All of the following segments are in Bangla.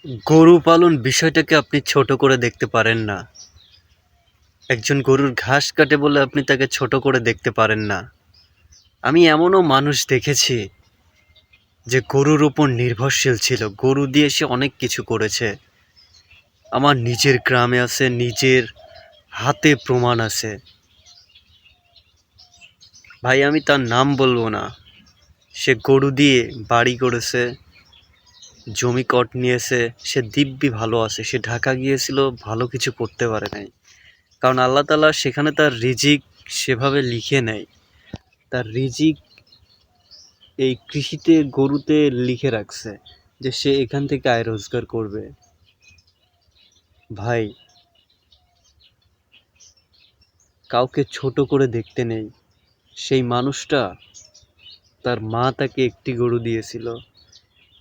গরু পালন বিষয়টাকে আপনি ছোট করে দেখতে পারেন না। একজন গরুর ঘাস কাটে বলে আপনি তাকে ছোট করে দেখতে পারেন না। আমি এমনও মানুষ দেখেছি যে গরুর উপর নির্ভরশীল ছিল, গরু দিয়ে সে অনেক কিছু করেছে। আমার নিজের গ্রামে আছে, নিজের হাতে প্রমাণ আছে। ভাই আমি তার নাম বলবো না, সে গরু দিয়ে বাড়ি করেছে, জমি কট নিয়েছে, সে দিব্যি ভালো আছে। সে ঢাকা গিয়েছিল, ভালো কিছু করতে পারে নাই, কারণ আল্লাহ তাআলা সেখানে তার রিজিক সেভাবে লিখে নেয়। তার রিজিক এই কৃষিতে, গরুতে লিখে রাখছে যে সে এখান থেকে আয় রোজগার করবে। ভাই, কাউকে ছোট করে দেখতে নেই। সেই মানুষটা, তার মা তাকে একটি গরু দিয়েছিল,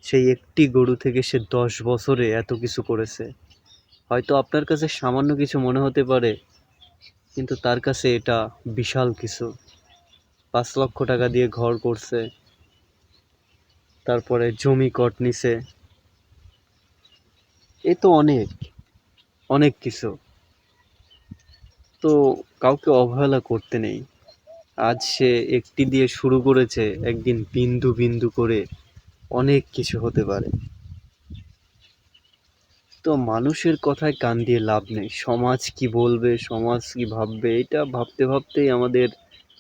সেই একটি গরু থেকে সে 10 বছরে এত কিছু করেছে। হয়তো আপনার কাছে সামান্য কিছু মনে হতে পারে, কিন্তু তার কাছে এটা বিশাল কিছু। 5 লক্ষ টাকা দিয়ে ঘর করছে, তারপরে জমি কট নিছে। এ তো অনেক অনেক কিছু। তো কাউকে অবহেলা করতে নেই। আজ সে একটি দিয়ে শুরু করেছে, একদিন বিন্দু বিন্দু করে অনেক কিছু হতে পারে। তো মানুষের কথায় কান দিয়ে লাভ নেই। সমাজ কি বলবে, সমাজ কি ভাববে, এটা ভাবতে ভাবতেই আমাদের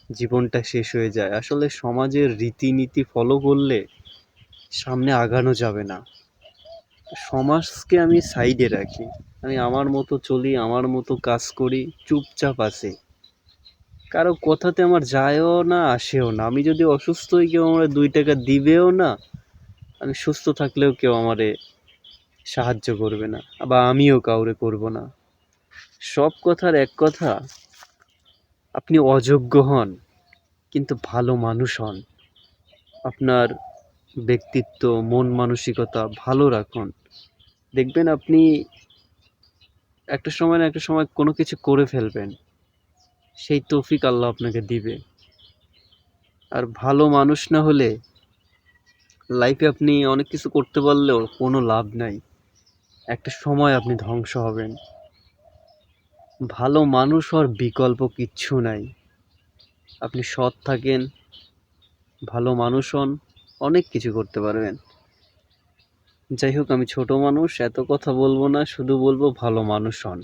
জীবনটা শেষ হয়ে যায়। আসলে সমাজের রীতিনীতি ফলো করলে সামনে আগানো যাবে না। সমাজকে আমি সাইডে রাখি, আমি আমার মতো চলি, আমার মতো কাজ করি, চুপচাপ আছি। কারো কথাতে আমার যায়ও না আসেও না। আমি যদি অসুস্থ হই, কেউ আমার 2 টাকা দিবেও না। আমি সুস্থ থাকলেও কেউ আমারে সাহায্য করবে না, বা আমিও কাউরে করব না। সব কথার এক কথা, আপনি অযোগ্য হন কিন্তু ভালো মানুষ হন। আপনার ব্যক্তিত্ব, মন মানসিকতা ভালো রাখুন। দেখবেন আপনি একটা সময় না একটা সময় কোনো কিছু করে ফেলবেন, সেই তৌফিক আল্লাহ আপনাকে দিবে। আর ভালো মানুষ না হলে লাইফে আপনি অনেক কিছু করতে পারলেও কোনো লাভ নাই। একটা সময় আপনি ধ্বংস হবেন। ভালো মানুষ হওয়ার বিকল্প কিচ্ছু নাই। আপনি সৎ থাকেন, ভালো মানুষ হন, অনেক কিছু করতে পারবেন। যাই হোক, আমি ছোট মানুষ, এত কথা বলবো না, শুধু বলবো ভালো মানুষ হন।